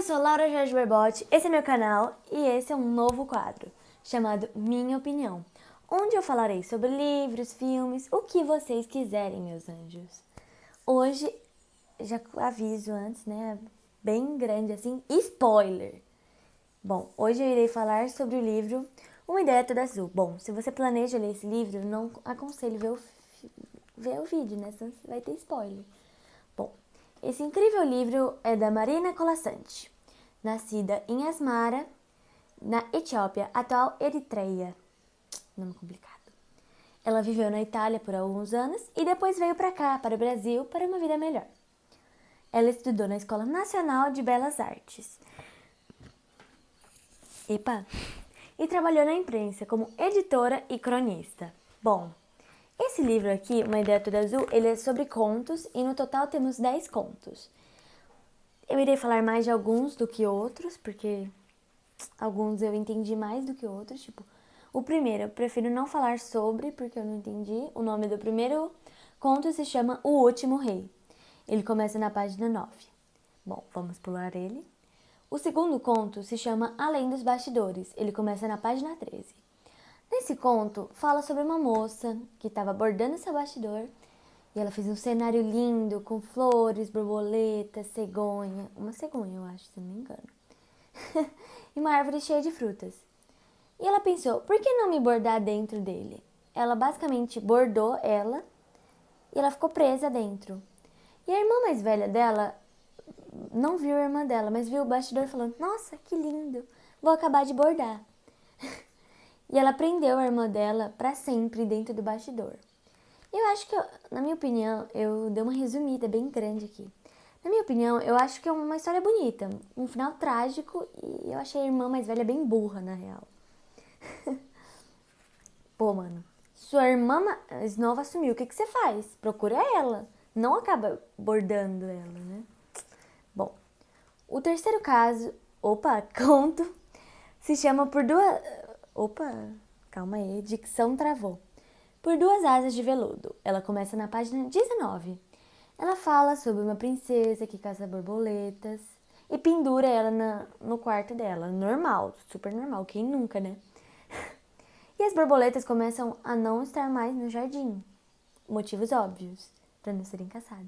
sou Laura Jorge Berbotti, esse é meu canal e esse é um novo quadro chamado Minha Opinião, onde eu falarei sobre livros, filmes, o que vocês quiserem, meus anjos. Hoje, já aviso antes, né, bem grande assim, spoiler! Bom, hoje eu irei falar sobre o livro Uma Ideia Toda Azul. Bom, se você planeja ler esse livro, não aconselho ver o vídeo, né, senão vai ter spoiler. Bom, esse incrível livro é da Marina Colaçante, nascida em Asmara, na Etiópia, atual Eritreia. Nome complicado. Ela viveu na Itália por alguns anos e depois veio para cá, para o Brasil, para uma vida melhor. Ela estudou na Escola Nacional de Belas Artes. E trabalhou na imprensa como editora e cronista. Bom, esse livro aqui, Uma Ideia Toda Azul, ele é sobre contos e no total temos 10 contos. Eu irei falar mais de alguns do que outros, porque alguns eu entendi mais do que outros. Tipo, o primeiro eu prefiro não falar sobre, porque eu não entendi. O nome do primeiro conto se chama O Último Rei. Ele começa na página 9. Bom, vamos pular ele. O segundo conto se chama Além dos Bastidores. Ele começa na página 13. Nesse conto, fala sobre uma moça que estava bordando seu bastidor e ela fez um cenário lindo com flores, borboletas, cegonha. Uma cegonha, eu acho, se não me engano. E uma árvore cheia de frutas. E ela pensou, por que não me bordar dentro dele? Ela basicamente bordou ela e ela ficou presa dentro. E a irmã mais velha dela não viu a irmã dela, mas viu o bastidor falando, nossa, que lindo, vou acabar de bordar. E ela prendeu a irmã dela para sempre dentro do bastidor. Eu acho que, na minha opinião, eu dei uma resumida bem grande aqui. Na minha opinião, eu acho que é uma história bonita, um final trágico e eu achei a irmã mais velha bem burra, na real. Pô, mano, sua irmã mais nova sumiu, o que você faz? Procura ela, não acaba bordando ela, né? Bom, o terceiro caso, conto, se chama Por Duas... calma aí, dicção travou. Por Duas Asas de Veludo. Ela começa na página 19. Ela fala sobre uma princesa que caça borboletas e pendura ela no quarto dela. Normal, super normal, quem nunca, né? E as borboletas começam a não estar mais no jardim. Motivos óbvios, para não serem caçadas.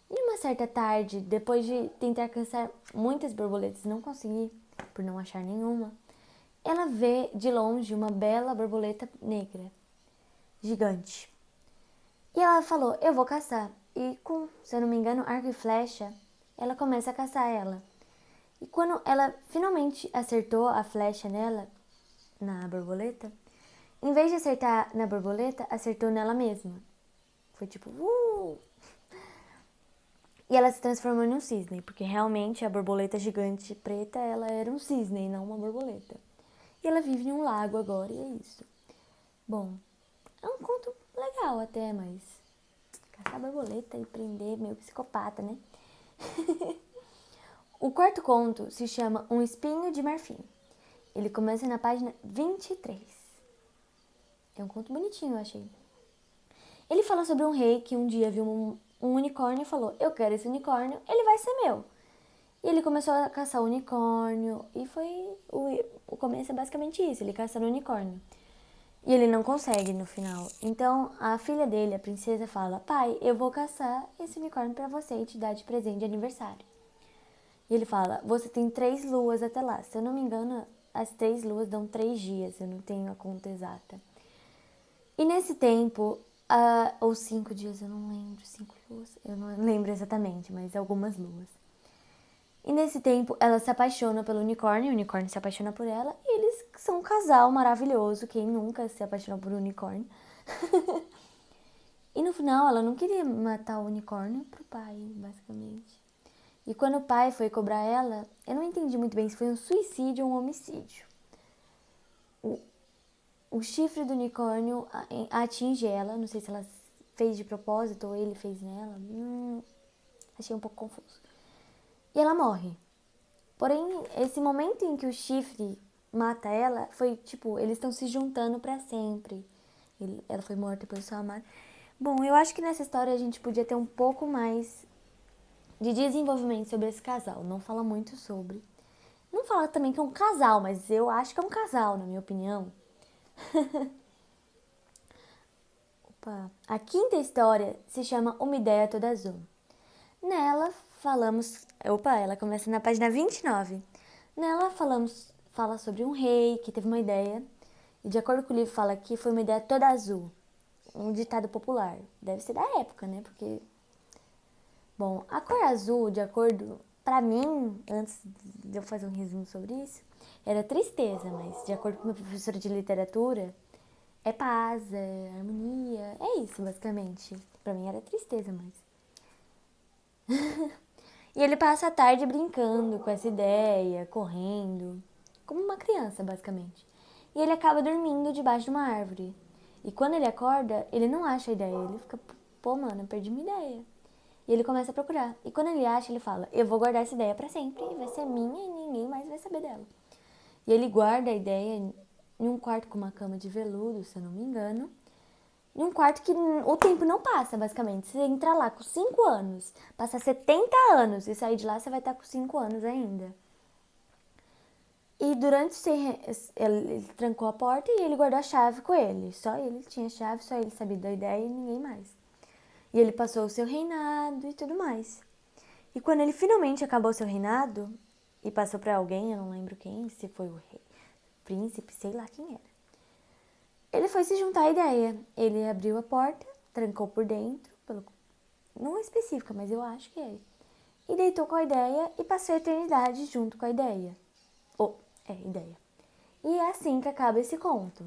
E uma certa tarde, depois de tentar caçar muitas borboletas e não conseguir, por não achar nenhuma, ela vê de longe uma bela borboleta negra, gigante. E ela falou, eu vou caçar. E com, se eu não me engano, arco e flecha, ela começa a caçar ela. E quando ela finalmente acertou a flecha nela, na borboleta, em vez de acertar na borboleta, acertou nela mesma. Foi tipo, E ela se transformou em um cisne, porque realmente a borboleta gigante preta, ela era um cisne e não uma borboleta. E ela vive em um lago agora, e é isso. Bom, é um conto legal até, mas caçar borboleta e prender meio psicopata, né? O quarto conto se chama Um Espinho de Marfim. Ele começa na página 23. É um conto bonitinho, eu achei. Ele fala sobre um rei que um dia viu um unicórnio e falou, eu quero esse unicórnio, ele vai ser meu. E ele começou a caçar o unicórnio e foi... O começo é basicamente isso, ele caçando o unicórnio. E ele não consegue no final. Então a filha dele, a princesa, fala, pai, eu vou caçar esse unicórnio pra você e te dar de presente de aniversário. E ele fala, você tem 3 luas até lá. Se eu não me engano, as 3 luas dão 3 dias, eu não tenho a conta exata. E nesse tempo, ou 5 dias, eu não lembro, 5 luas, eu não lembro exatamente, mas algumas luas. E nesse tempo, ela se apaixona pelo unicórnio, o unicórnio se apaixona por ela, e eles são um casal maravilhoso, quem nunca se apaixonou por um unicórnio. E no final, ela não queria matar o unicórnio pro pai, basicamente. E quando o pai foi cobrar ela, eu não entendi muito bem se foi um suicídio ou um homicídio. O chifre do unicórnio atinge ela, não sei se ela fez de propósito ou ele fez nela, achei um pouco confuso. E ela morre. Porém, esse momento em que o chifre mata ela, foi tipo, eles estão se juntando pra sempre. Ela foi morta pelo seu amado. Bom, eu acho que nessa história a gente podia ter um pouco mais de desenvolvimento sobre esse casal. Não fala muito sobre. Não fala também que é um casal, mas eu acho que é um casal, na minha opinião. Opa. A quinta história se chama Uma Ideia Toda Azul. Nela falamos... Opa, ela começa na página 29. Nela fala sobre um rei que teve uma ideia. E de acordo com o livro fala que foi uma ideia toda azul. Um ditado popular. Deve ser da época, né? Porque... Bom, a cor azul, de acordo... Pra mim, antes de eu fazer um resumo sobre isso, era tristeza. Mas de acordo com a minha professora de literatura, é paz, é harmonia. É isso, basicamente. Pra mim era tristeza, mas... E ele passa a tarde brincando com essa ideia, correndo, como uma criança, basicamente. E ele acaba dormindo debaixo de uma árvore. E quando ele acorda, ele não acha a ideia. Ele fica, pô, mano, eu perdi minha ideia. E ele começa a procurar. E quando ele acha, ele fala, eu vou guardar essa ideia pra sempre. Vai ser minha e ninguém mais vai saber dela. E ele guarda a ideia em um quarto com uma cama de veludo, se eu não me engano. Em um quarto que o tempo não passa, basicamente. Você entra lá com 5 anos, passar 70 anos e sair de lá, você vai estar com 5 anos ainda. E durante ele trancou a porta e ele guardou a chave com ele. Só ele tinha a chave, só ele sabia da ideia e ninguém mais. E ele passou o seu reinado e tudo mais. E quando ele finalmente acabou o seu reinado e passou para alguém, eu não lembro quem, se foi o rei, príncipe, sei lá quem era. Ele foi se juntar à ideia. Ele abriu a porta, trancou por dentro, não é específica, mas eu acho que é. E deitou com a ideia e passou a eternidade junto com a ideia. Ideia. E é assim que acaba esse conto.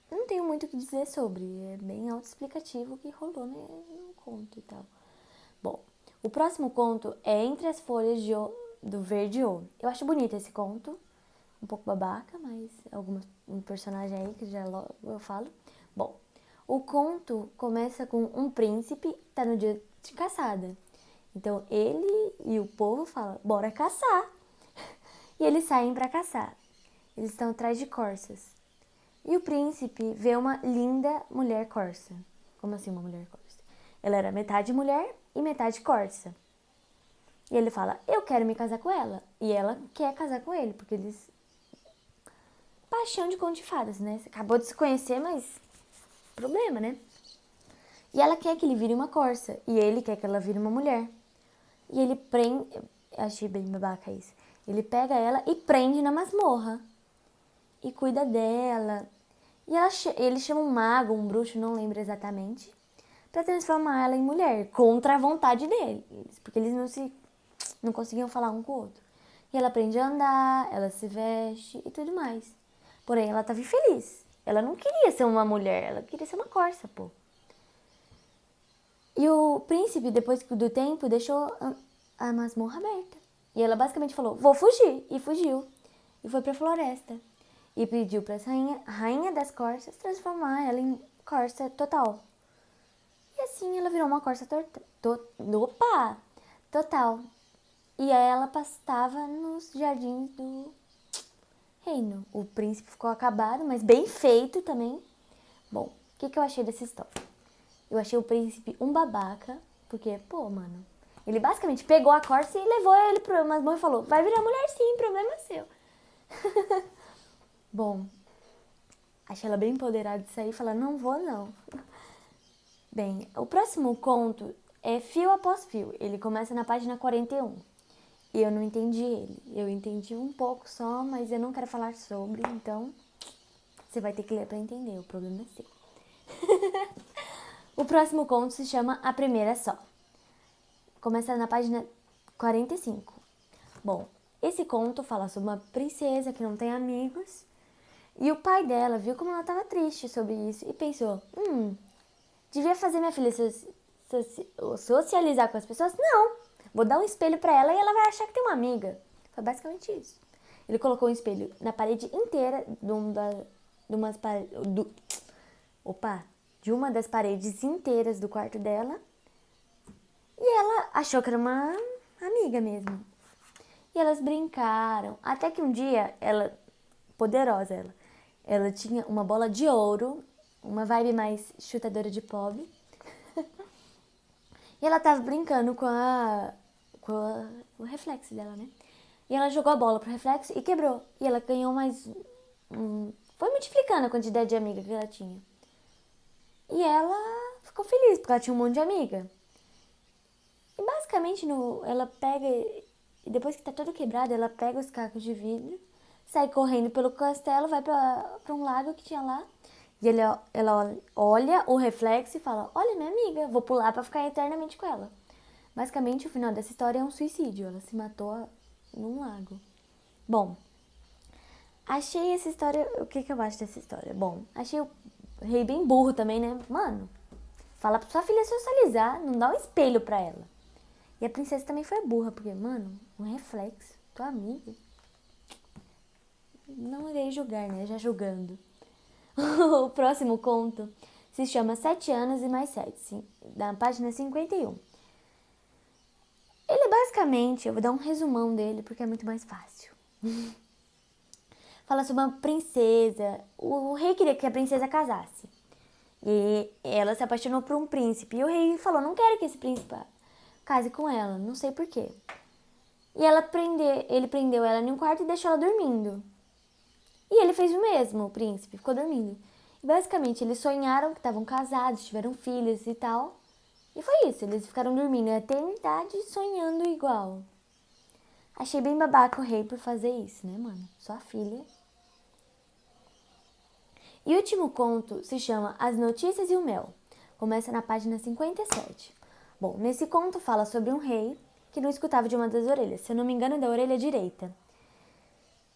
Não tenho muito o que dizer sobre, é bem autoexplicativo o que rolou no conto e tal. Bom, o próximo conto é Entre as Folhas do Verde Ouro. Eu acho bonito esse conto. Um pouco babaca, mas um personagem aí que já logo eu falo. Bom, o conto começa com um príncipe que tá no dia de caçada. Então ele e o povo falam, bora caçar. E eles saem para caçar. Eles estão atrás de corças. E o príncipe vê uma linda mulher corça. Como assim uma mulher corça? Ela era metade mulher e metade corça. E ele fala, eu quero me casar com ela. E ela quer casar com ele, porque eles... Paixão de conto de fadas, né? Você acabou de se conhecer, mas... Problema, né? E ela quer que ele vire uma corça. E ele quer que ela vire uma mulher. E ele prende... Achei bem babaca isso. Ele pega ela e prende na masmorra. E cuida dela. E ele chama um mago, um bruxo, não lembro exatamente, pra transformar ela em mulher. Contra a vontade deles. Porque eles não conseguiam falar um com o outro. E ela aprende a andar, ela se veste e tudo mais. Porém, ela estava infeliz. Ela não queria ser uma mulher, ela queria ser uma corça, pô. E o príncipe, depois do tempo, deixou a masmorra aberta. E ela basicamente falou, vou fugir. E fugiu. E foi pra floresta. E pediu pra rainha das corças transformar ela em corça total. E assim ela virou uma corça total. E aí ela pastava nos jardins do reino. O príncipe ficou acabado, mas bem feito também. Bom, o que eu achei dessa história? Eu achei o príncipe um babaca, porque, pô, mano, ele basicamente pegou a corça e levou ele pro masmorra e falou, vai virar mulher sim, problema é seu. Bom, achei ela bem empoderada de sair e falar, não vou não. Bem, o próximo conto é Fio Após Fio. Ele começa na página 41. E eu não entendi ele. Eu entendi um pouco só, mas eu não quero falar sobre, então você vai ter que ler pra entender, o problema é seu. O próximo conto se chama A Primeira Só. Começa na página 45. Bom, esse conto fala sobre uma princesa que não tem amigos. E o pai dela viu como ela estava triste sobre isso e pensou, devia fazer minha filha socializar com as pessoas? Não, vou dar um espelho pra ela e ela vai achar que tem uma amiga. Foi basicamente isso. Ele colocou um espelho na parede inteira de uma das paredes inteiras do quarto dela. E ela achou que era uma amiga mesmo. E elas brincaram. Até que um dia, poderosa ela tinha uma bola de ouro, uma vibe mais chutadora de pobre. E ela tava brincando o reflexo dela, né? E ela jogou a bola pro reflexo e quebrou. E ela ganhou mais. Foi multiplicando a quantidade de amiga que ela tinha. E ela ficou feliz, porque ela tinha um monte de amiga. E basicamente ela pega. E depois que tá todo quebrado, ela pega os cacos de vidro, sai correndo pelo castelo, vai pra um lago que tinha lá. E ela olha o reflexo e fala: Olha, minha amiga, vou pular pra ficar eternamente com ela. Basicamente, o final dessa história é um suicídio. Ela se matou num lago. Bom, achei essa história. O que eu acho dessa história? Bom, achei o rei bem burro também, né? Mano, fala pra sua filha socializar, não dá um espelho pra ela. E a princesa também foi burra, porque, mano, um reflexo, tua amiga. Não irei julgar, né? Já julgando. O próximo conto se chama 7 anos e mais 7, da página 51. Ele basicamente, eu vou dar um resumão dele porque é muito mais fácil. Fala sobre uma princesa. O rei queria que a princesa casasse. E ela se apaixonou por um príncipe. E o rei falou: Não quero que esse príncipe case com ela, não sei porquê. E ele prendeu ela em um quarto e deixou ela dormindo. E ele fez o mesmo, o príncipe, ficou dormindo. E basicamente eles sonharam que estavam casados, tiveram filhos e tal. E foi isso, eles ficaram dormindo a eternidade sonhando igual. Achei bem babaca o rei por fazer isso, né, mano? Sua filha. E o último conto se chama As Notícias e o Mel. Começa na página 57. Bom, nesse conto fala sobre um rei que não escutava de uma das orelhas, se eu não me engano, da orelha direita.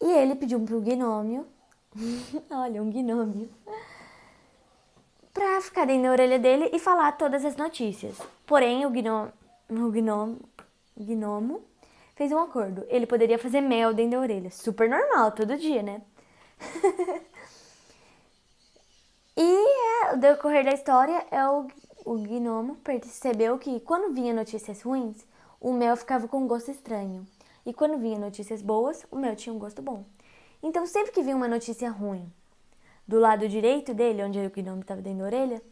E ele pediu pro gnômio, olha, um gnômio, pra ficar dentro da orelha dele e falar todas as notícias. Porém, o gnomo fez um acordo. Ele poderia fazer mel dentro da orelha. Super normal, todo dia, né? E o decorrer da história é o gnomo percebeu que quando vinha notícias ruins, o mel ficava com um gosto estranho. E quando vinha notícias boas, o mel tinha um gosto bom. Então, sempre que vinha uma notícia ruim do lado direito dele, onde o gnomo estava dentro da orelha,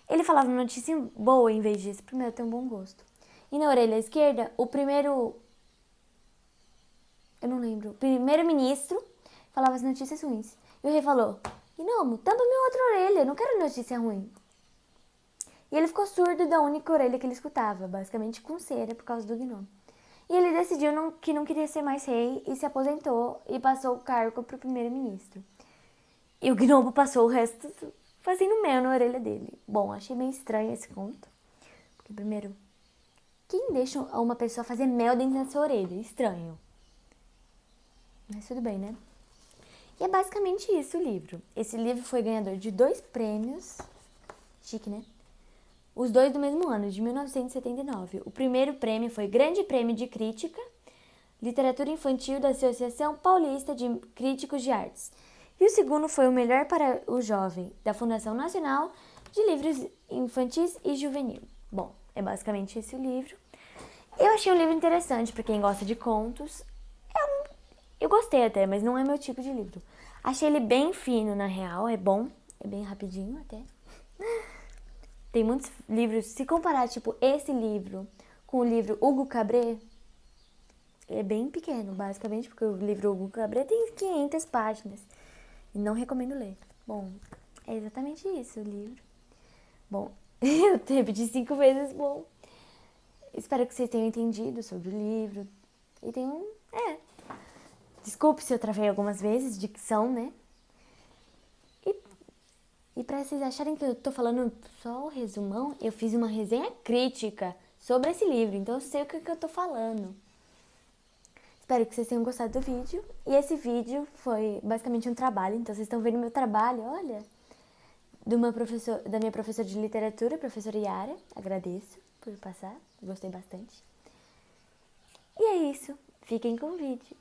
ele falava uma notícia boa em vez disso, pro mel ter um bom gosto. E na orelha esquerda, o primeiro-ministro falava as notícias ruins. E o rei falou: Gnomo, tampa minha outra orelha, não quero notícia ruim. E ele ficou surdo da única orelha que ele escutava, basicamente com cera por causa do gnomo. E ele decidiu que não queria ser mais rei e se aposentou e passou o cargo para o primeiro-ministro. E o gnomo passou o resto fazendo mel na orelha dele. Bom, achei meio estranho esse conto. Porque, primeiro, quem deixa uma pessoa fazer mel dentro da sua orelha? Estranho. Mas tudo bem, né? E é basicamente isso o livro. Esse livro foi ganhador de 2 prêmios. Chique, né? Os 2 do mesmo ano, de 1979. O primeiro prêmio foi Grande Prêmio de Crítica, Literatura Infantil da Associação Paulista de Críticos de Artes. E o segundo foi o Melhor para o Jovem, da Fundação Nacional de Livros Infantis e Juvenil. Bom, é basicamente esse o livro. Eu achei um livro interessante para quem gosta de contos. Eu gostei até, mas não é meu tipo de livro. Achei ele bem fino, na real, é bom. É bem rapidinho até. Tem muitos livros, se comparar, tipo, esse livro com o livro Hugo Cabret, é bem pequeno, basicamente, porque o livro Hugo Cabret tem 500 páginas. E não recomendo ler. Bom, é exatamente isso o livro. Bom, eu repeti 5 vezes, bom. Espero que vocês tenham entendido sobre o livro. E tenham, desculpe se eu travei algumas vezes, dicção, né? E pra vocês acharem que eu tô falando só o resumão, eu fiz uma resenha crítica sobre esse livro, então eu sei o que eu tô falando. Espero que vocês tenham gostado do vídeo. E esse vídeo foi basicamente um trabalho, então vocês estão vendo meu trabalho, olha, da minha professora de literatura, professora Yara. Agradeço por passar, gostei bastante. E é isso, fiquem com o vídeo.